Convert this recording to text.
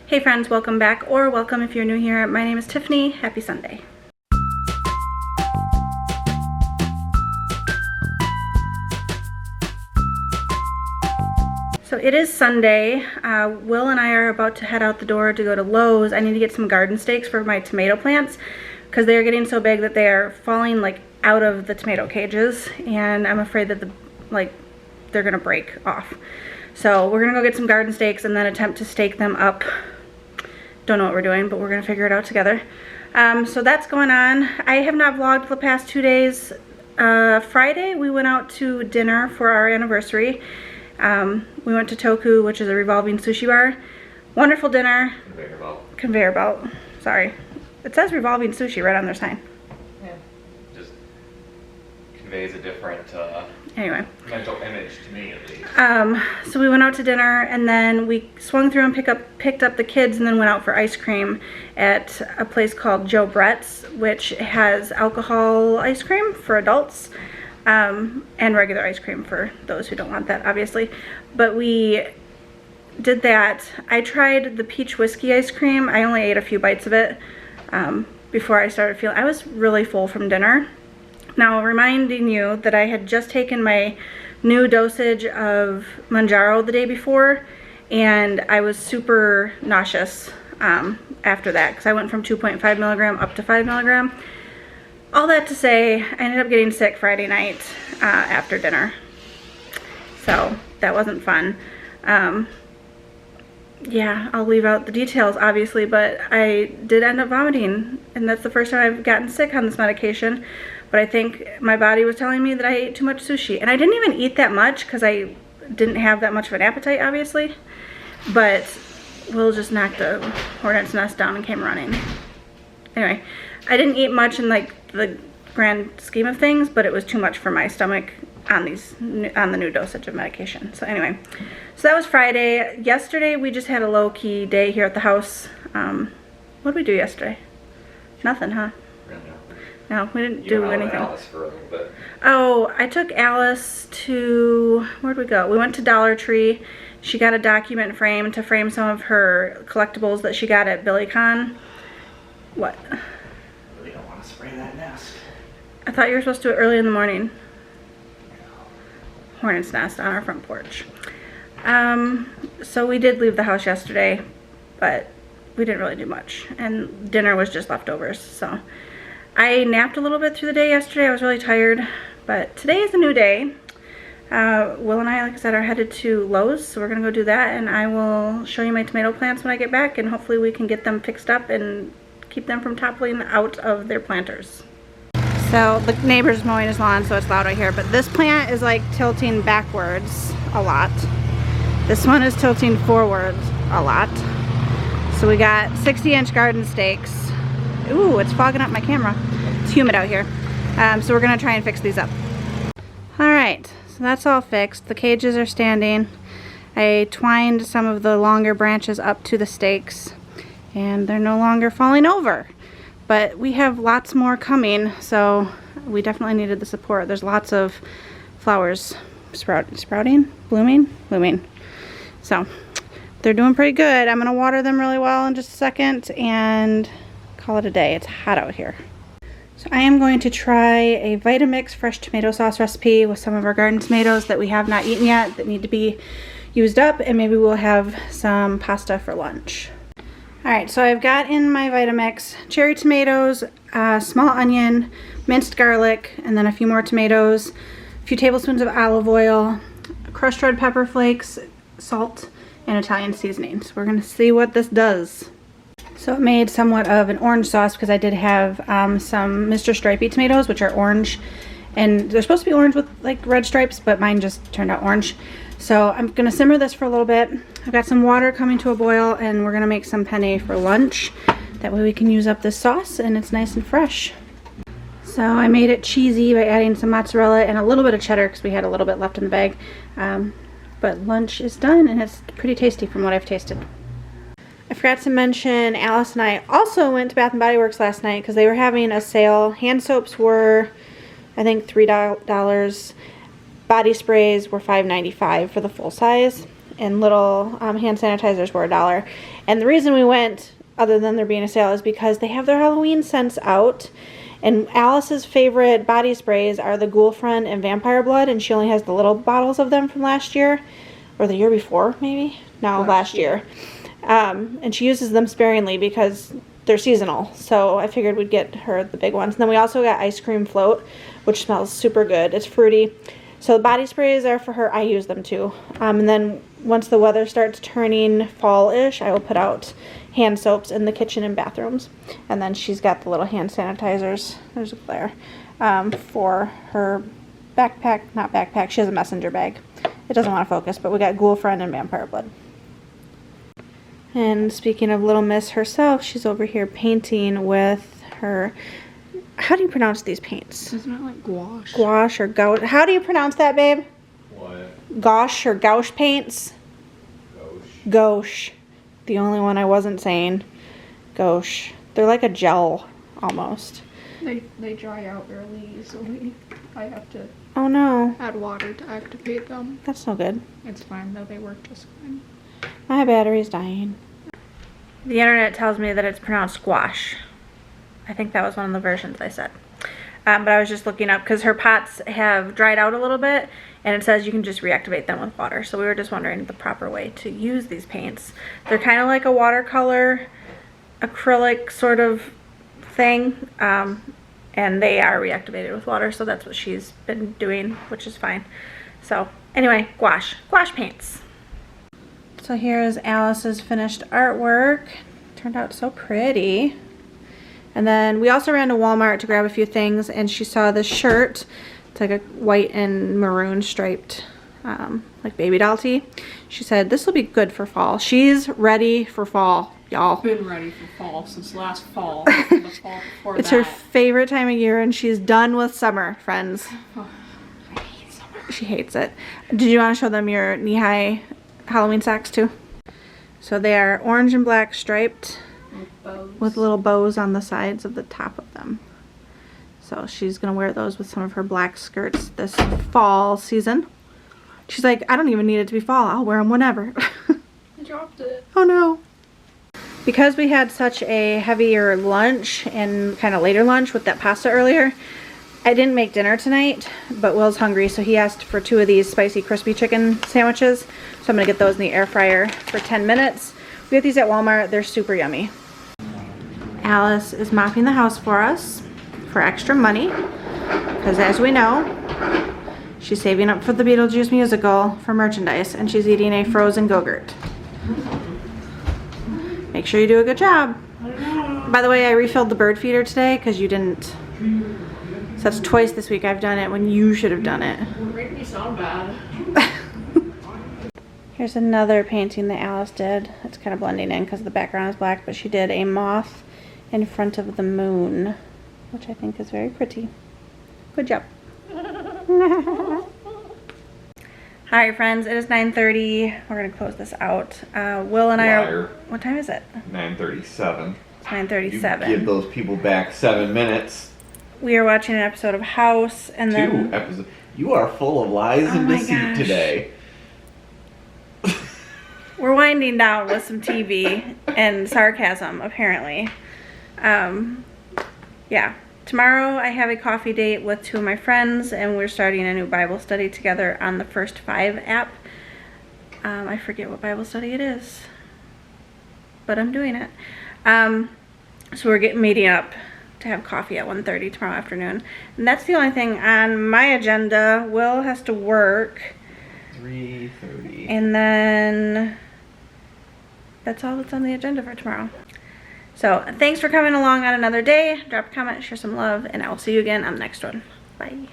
Hey friends, welcome back, or welcome if you're new here. My name is Tiffany. Happy Sunday. So it is Sunday. Will and I are about to head out the door to go to Lowe's. I need to get some garden stakes for my tomato plants because they are getting so big that they are falling like out of the tomato cages, and I'm afraid that they're gonna break off. So we're gonna go get some garden stakes and then attempt to stake them up. Don't know what we're doing, but we're gonna figure it out together. So that's going on. I have not vlogged the past 2 days. Friday we went out to dinner for our anniversary. We went to Toku, which is a revolving sushi bar. Wonderful dinner. Conveyor belt. Conveyor belt. Sorry. It says revolving sushi right on their sign. Yeah. Just conveys a different anyway. mental image to me, at least. So we went out to dinner and then we swung through and picked up the kids and then went out for ice cream at a place called Joe Brett's, which has alcohol ice cream for adults. And regular ice cream for those who don't want that, obviously. But we did that. I tried the peach whiskey ice cream. I only ate a few bites of it before I started feeling, I was really full from dinner. Now, reminding you that I had just taken my new dosage of Mounjaro the day before, and I was super nauseous after that because I went from 2.5 milligram up to 5 milligram. All that to say, I ended up getting sick Friday night after dinner. So that wasn't fun. Yeah, I'll leave out the details obviously, but I did end up vomiting, and that's the first time I've gotten sick on this medication. But I think my body was telling me that I ate too much sushi. And I didn't even eat that much because I didn't have that much of an appetite, obviously. But Will just knocked a hornet's nest down and came running. Anyway, I didn't eat much in like the grand scheme of things, but it was too much for my stomach on the new dosage of medication. So anyway, so that was Friday. Yesterday we just had a low-key day here at the house. What did we do yesterday? Nothing, huh? No, we didn't do anything. Alice for a little bit. Oh, I took Alice to, where'd we go? We went to Dollar Tree. She got a document frame to frame some of her collectibles that she got at BillyCon. What? Really don't want to spray that nest. I thought you were supposed to do it early in the morning. Hornet's nest on our front porch. So we did leave the house yesterday, but we didn't really do much. And dinner was just leftovers, so. I napped a little bit through the day yesterday. I was really tired, but today is a new day. Will and I, like I said, are headed to Lowe's, so we're gonna go do that, and I will show you my tomato plants when I get back, and hopefully we can get them fixed up and keep them from toppling out of their planters. So the neighbor's mowing his lawn, so it's loud right here, but this plant is like tilting backwards a lot. This one is tilting forwards a lot. So we got 60-inch garden stakes. Ooh, it's fogging up my camera. It's humid out here. So we're gonna try and fix these up. All right, so that's all fixed. The cages are standing. I twined some of the longer branches up to the stakes, and they're no longer falling over. But we have lots more coming, so we definitely needed the support. There's lots of flowers sprouting, blooming. So they're doing pretty good. I'm gonna water them really well in just a second and call it a day. It's hot out here. So I am going to try a Vitamix fresh tomato sauce recipe with some of our garden tomatoes that we have not eaten yet that need to be used up, and maybe we'll have some pasta for lunch. Alright, so I've got in my Vitamix cherry tomatoes, small onion, minced garlic, and then a few more tomatoes, a few tablespoons of olive oil, crushed red pepper flakes, salt, and Italian seasoning. So we're going to see what this does. So it made somewhat of an orange sauce because I did have some Mr. Stripey tomatoes, which are orange, and they're supposed to be orange with like red stripes, but mine just turned out orange. So I'm gonna simmer this for a little bit. I've got some water coming to a boil, and we're gonna make some penne for lunch. That way we can use up this sauce and it's nice and fresh. So I made it cheesy by adding some mozzarella and a little bit of cheddar because we had a little bit left in the bag. But lunch is done, and it's pretty tasty from what I've tasted. I forgot to mention, Alice and I also went to Bath & Body Works last night because they were having a sale. Hand soaps were, I think, $3. Body sprays were $5.95 for the full size. and little hand sanitizers were $1. And the reason we went, other than there being a sale, is because they have their Halloween scents out. And Alice's favorite body sprays are the Ghoul and Vampire Blood, and she only has the little bottles of them from last year, or the year before, maybe? No, last year. And she uses them sparingly because they're seasonal, so I figured we'd get her the big ones. And then we also got Ice Cream Float, which smells super good. It's fruity. So the body sprays are for her. I use them too. And then once the weather starts turning fall-ish, I will put out hand soaps in the kitchen and bathrooms. And then she's got the little hand sanitizers. There's a glare. For her backpack, not backpack, she has a messenger bag. It doesn't want to focus, but we got Ghoul and Vampire Blood. And speaking of Little Miss herself, she's over here painting with her, how do you pronounce these paints? Isn't it like gouache? Gouache or gouache. How do you pronounce that, babe? What? Gouache or gouache paints? Gouache. Gouache. The only one I wasn't saying. Gouache. They're like a gel, almost. They dry out really easily. I have to Oh no. add water to activate them. That's no good. It's fine though, they work just fine. My battery's dying. The internet tells me that it's pronounced gouache. I think that was one of the versions I said. But I was just looking up because her pots have dried out a little bit, and it says you can just reactivate them with water. So we were just wondering the proper way to use these paints. They're kind of like a watercolor, acrylic sort of thing, and they are reactivated with water, so that's what she's been doing, which is fine. So anyway, gouache paints. So here is Alice's finished artwork. Turned out so pretty. And then we also ran to Walmart to grab a few things, and she saw this shirt. It's like a white and maroon striped like baby doll tee. She said this will be good for fall. She's ready for fall, y'all. Been ready for fall since last fall. The fall before It's that. her favorite time of year, and she's done with summer, friends. Oh, I hate summer. She hates it. Did you want to show them your knee-high Halloween socks too? So they are orange and black striped with little bows on the sides of the top of them. So she's gonna wear those with some of her black skirts this fall season. She's like, I don't even need it to be fall. I'll wear them whenever. I dropped it. Oh no. Because we had such a heavier lunch and kind of later lunch with that pasta earlier, I didn't make dinner tonight, but Will's hungry, so he asked for 2 of these spicy crispy chicken sandwiches. So I'm gonna get those in the air fryer for 10 minutes. We get these at Walmart. They're super yummy. Alice is mopping the house for us for extra money, because as we know, she's saving up for the Beetlejuice musical for merchandise, and she's eating a frozen Go-Gurt. Make sure you do a good job. By the way, I refilled the bird feeder today because you didn't. So that's twice this week I've done it when you should have done it. Don't make me sound bad. Here's another painting that Alice did. It's kind of blending in because the background is black, but she did a moth in front of the moon, which I think is very pretty. Good job. Hi friends, it is 9:30. We're gonna close this out. Will and I are. What time is it? 9:37. It's 9:37. Give those people back 7 minutes. We are watching an episode of House, and then 2 episodes. You are full of lies and my deceit gosh. today. we're winding down with some TV and sarcasm, apparently. Yeah. Tomorrow I have a coffee date with 2 of my friends, and we're starting a new Bible study together on the First 5 app. I forget what Bible study it is, but I'm doing it. So we're meeting up to have coffee at 1:30 tomorrow afternoon. And that's the only thing on my agenda. Will has to work. 3:30. And then that's all that's on the agenda for tomorrow. So thanks for coming along on another day. Drop a comment, share some love, and I will see you again on the next one. Bye.